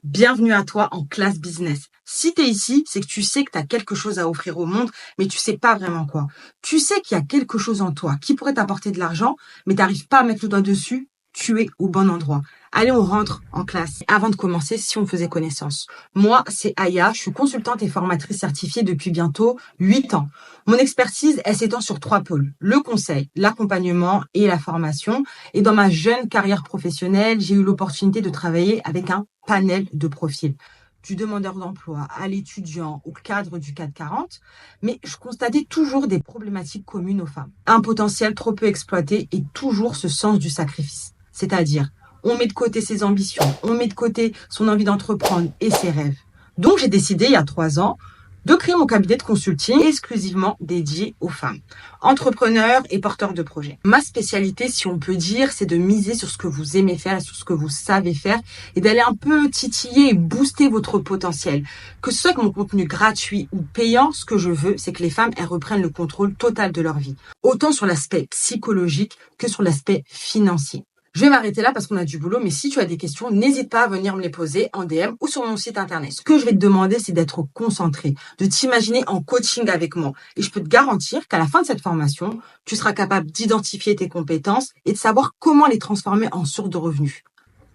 Bienvenue à toi en classe business. Si tu es ici, c'est que tu sais que tu as quelque chose à offrir au monde, mais tu sais pas vraiment quoi. Tu sais qu'il y a quelque chose en toi qui pourrait t'apporter de l'argent, mais tu n'arrives pas à mettre le doigt dessus. Tu es au bon endroit. Allez, on rentre en classe. Avant de commencer, si on faisait connaissance. Moi, c'est Aya, je suis consultante et formatrice certifiée depuis bientôt 8 ans. Mon expertise, elle s'étend sur 3 pôles. Le conseil, l'accompagnement et la formation. Et dans ma jeune carrière professionnelle, j'ai eu l'opportunité de travailler avec un panel de profils. Du demandeur d'emploi à l'étudiant, au cadre du 440, mais je constatais toujours des problématiques communes aux femmes. Un potentiel trop peu exploité et toujours ce sens du sacrifice. C'est-à-dire, on met de côté ses ambitions, on met de côté son envie d'entreprendre et ses rêves. Donc j'ai décidé il y a 3 ans de créer mon cabinet de consulting exclusivement dédié aux femmes, entrepreneurs et porteurs de projets. Ma spécialité, si on peut dire, c'est de miser sur ce que vous aimez faire et sur ce que vous savez faire et d'aller un peu titiller et booster votre potentiel. Que ce soit avec mon contenu gratuit ou payant, ce que je veux, c'est que les femmes, elles reprennent le contrôle total de leur vie. Autant sur l'aspect psychologique que sur l'aspect financier. Je vais m'arrêter là parce qu'on a du boulot, mais si tu as des questions, n'hésite pas à venir me les poser en DM ou sur mon site internet. Ce que je vais te demander, c'est d'être concentré, de t'imaginer en coaching avec moi. Et je peux te garantir qu'à la fin de cette formation, tu seras capable d'identifier tes compétences et de savoir comment les transformer en source de revenus.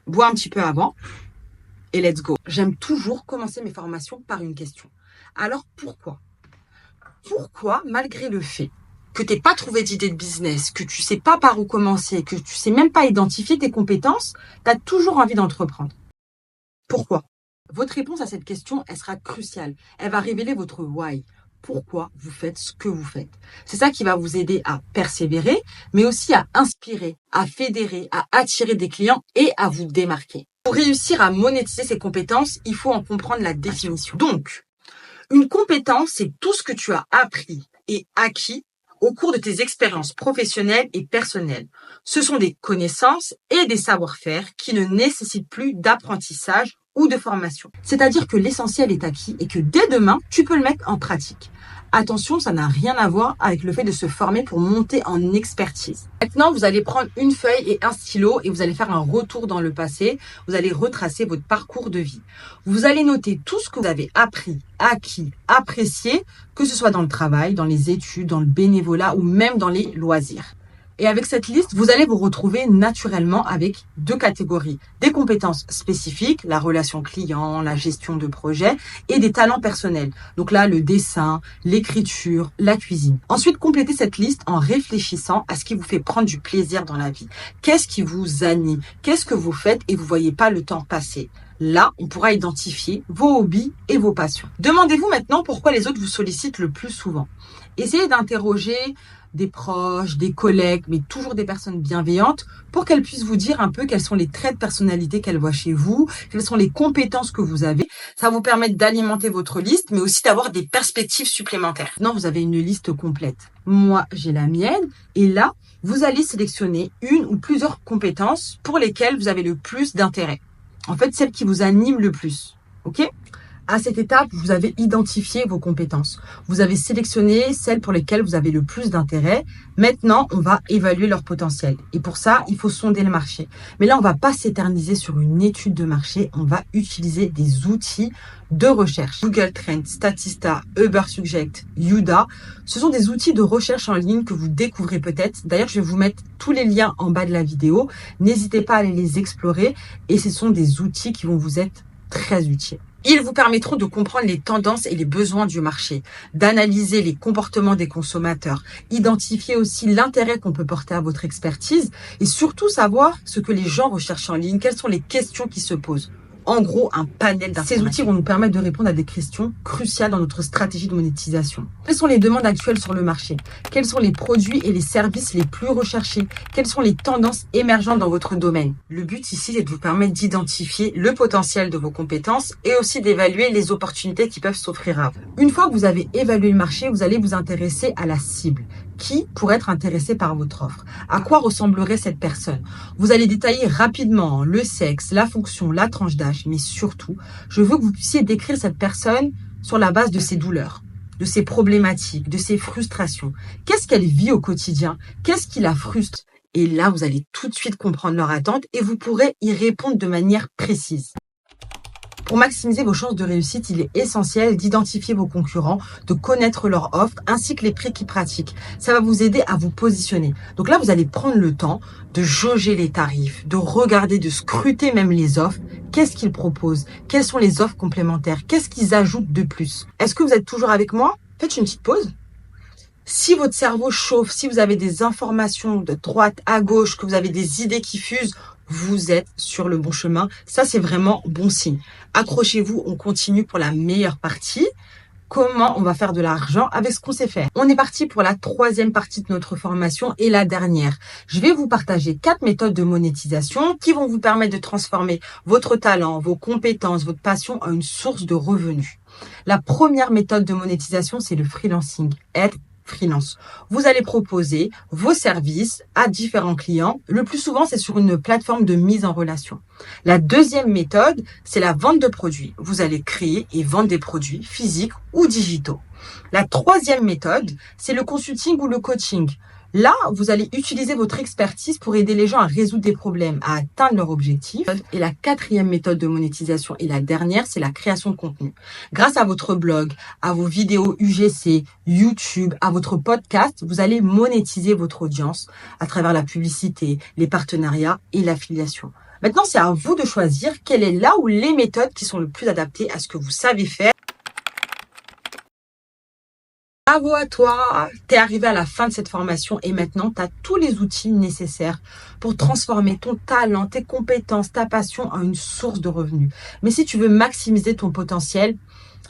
Bois un petit peu avant et let's go. J'aime toujours commencer mes formations par une question. Alors pourquoi ? Pourquoi, malgré le fait que tu n'aies pas trouvé d'idée de business, que tu sais pas par où commencer, que tu sais même pas identifier tes compétences, tu as toujours envie d'entreprendre. Pourquoi ? Votre réponse à cette question, elle sera cruciale. Elle va révéler votre why. Pourquoi vous faites ce que vous faites. C'est ça qui va vous aider à persévérer, mais aussi à inspirer, à fédérer, à attirer des clients et à vous démarquer. Pour réussir à monétiser ces compétences, il faut en comprendre la définition. Donc, une compétence, c'est tout ce que tu as appris et acquis au cours de tes expériences professionnelles et personnelles. Ce sont des connaissances et des savoir-faire qui ne nécessitent plus d'apprentissage ou de formation. C'est-à-dire que l'essentiel est acquis et que dès demain, tu peux le mettre en pratique. Attention, ça n'a rien à voir avec le fait de se former pour monter en expertise. Maintenant, vous allez prendre une feuille et un stylo et vous allez faire un retour dans le passé. Vous allez retracer votre parcours de vie. Vous allez noter tout ce que vous avez appris, acquis, apprécié, que ce soit dans le travail, dans les études, dans le bénévolat ou même dans les loisirs. Et avec cette liste, vous allez vous retrouver naturellement avec 2 catégories. Des compétences spécifiques, la relation client, la gestion de projet, et des talents personnels. Donc là, le dessin, l'écriture, la cuisine. Ensuite, complétez cette liste en réfléchissant à ce qui vous fait prendre du plaisir dans la vie. Qu'est-ce qui vous anime? Qu'est-ce que vous faites et vous voyez pas le temps passer? Là, on pourra identifier vos hobbies et vos passions. Demandez-vous maintenant pourquoi les autres vous sollicitent le plus souvent. Essayez d'interroger des proches, des collègues, mais toujours des personnes bienveillantes pour qu'elles puissent vous dire un peu quels sont les traits de personnalité qu'elles voient chez vous, quelles sont les compétences que vous avez. Ça va vous permettre d'alimenter votre liste, mais aussi d'avoir des perspectives supplémentaires. Maintenant, vous avez une liste complète. Moi, j'ai la mienne. Et là, vous allez sélectionner une ou plusieurs compétences pour lesquelles vous avez le plus d'intérêt. En fait, celles qui vous animent le plus. OK ? À cette étape, vous avez identifié vos compétences. Vous avez sélectionné celles pour lesquelles vous avez le plus d'intérêt. Maintenant, on va évaluer leur potentiel. Et pour ça, il faut sonder le marché. Mais là, on va pas s'éterniser sur une étude de marché. On va utiliser des outils de recherche. Google Trends, Statista, Ubersuggest, Yuda. Ce sont des outils de recherche en ligne que vous découvrez peut-être. D'ailleurs, je vais vous mettre tous les liens en bas de la vidéo. N'hésitez pas à aller les explorer. Et ce sont des outils qui vont vous être très utiles. Ils vous permettront de comprendre les tendances et les besoins du marché, d'analyser les comportements des consommateurs, identifier aussi l'intérêt qu'on peut porter à votre expertise et surtout savoir ce que les gens recherchent en ligne, quelles sont les questions qui se posent. En gros, un panel d'informations. Ces outils vont nous permettre de répondre à des questions cruciales dans notre stratégie de monétisation. Quelles sont les demandes actuelles sur le marché? Quels sont les produits et les services les plus recherchés? Quelles sont les tendances émergentes dans votre domaine? Le but ici, c'est de vous permettre d'identifier le potentiel de vos compétences et aussi d'évaluer les opportunités qui peuvent s'offrir à vous. Une fois que vous avez évalué le marché, vous allez vous intéresser à la cible. Qui pourrait être intéressé par votre offre? À quoi ressemblerait cette personne? Vous allez détailler rapidement le sexe, la fonction, la tranche d'âge, mais surtout, je veux que vous puissiez décrire cette personne sur la base de ses douleurs, de ses problématiques, de ses frustrations. Qu'est-ce qu'elle vit au quotidien? Qu'est-ce qui la frustre? Et là, vous allez tout de suite comprendre leur attente et vous pourrez y répondre de manière précise. Pour maximiser vos chances de réussite, il est essentiel d'identifier vos concurrents, de connaître leurs offres ainsi que les prix qu'ils pratiquent. Ça va vous aider à vous positionner. Donc là, vous allez prendre le temps de jauger les tarifs, de regarder, de scruter même les offres. Qu'est-ce qu'ils proposent? Quelles sont les offres complémentaires? Qu'est-ce qu'ils ajoutent de plus? Est-ce que vous êtes toujours avec moi? Faites une petite pause. Si votre cerveau chauffe, si vous avez des informations de droite à gauche, que vous avez des idées qui fusent, vous êtes sur le bon chemin. Ça, c'est vraiment bon signe. Accrochez-vous, on continue pour la meilleure partie. Comment on va faire de l'argent avec ce qu'on sait faire. On est parti pour la troisième partie de notre formation et la dernière. Je vais vous partager 4 méthodes de monétisation qui vont vous permettre de transformer votre talent, vos compétences, votre passion en une source de revenus. La première méthode de monétisation, c'est le freelancing. Être freelance. Vous allez proposer vos services à différents clients. Le plus souvent, c'est sur une plateforme de mise en relation. La deuxième méthode, c'est la vente de produits. Vous allez créer et vendre des produits physiques ou digitaux. La troisième méthode, c'est le consulting ou le coaching. Là, vous allez utiliser votre expertise pour aider les gens à résoudre des problèmes, à atteindre leurs objectifs. Et la quatrième méthode de monétisation et la dernière, c'est la création de contenu. Grâce à votre blog, à vos vidéos UGC, YouTube, à votre podcast, vous allez monétiser votre audience à travers la publicité, les partenariats et l'affiliation. Maintenant, c'est à vous de choisir quelle est là ou les méthodes qui sont le plus adaptées à ce que vous savez faire. Bravo à toi, t'es arrivé à la fin de cette formation et maintenant tu as tous les outils nécessaires pour transformer ton talent, tes compétences, ta passion en une source de revenus. Mais si tu veux maximiser ton potentiel,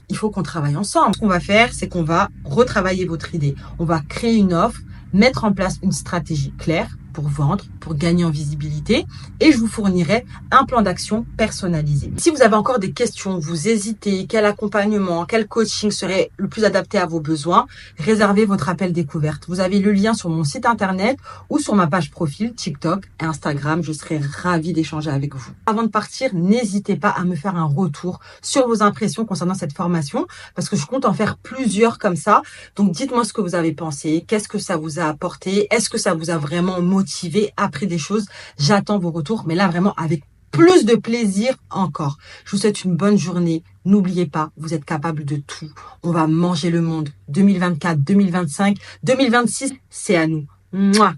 il faut qu'on travaille ensemble. Ce qu'on va faire, c'est qu'on va retravailler votre idée. On va créer une offre, mettre en place une stratégie claire pour vendre, pour gagner en visibilité et je vous fournirai un plan d'action personnalisé. Si vous avez encore des questions, vous hésitez, quel accompagnement, quel coaching serait le plus adapté à vos besoins, réservez votre appel découverte. Vous avez le lien sur mon site internet ou sur ma page profil TikTok et Instagram. Je serai ravie d'échanger avec vous. Avant de partir, n'hésitez pas à me faire un retour sur vos impressions concernant cette formation parce que je compte en faire plusieurs comme ça. Donc dites-moi ce que vous avez pensé, qu'est-ce que ça vous a apporté, est-ce que ça vous a vraiment motivé, appris des choses. J'attends vos retours, mais là vraiment avec plus de plaisir encore. Je vous souhaite une bonne journée. N'oubliez pas, vous êtes capable de tout. On va manger le monde. 2024, 2025, 2026, c'est à nous. Mouah.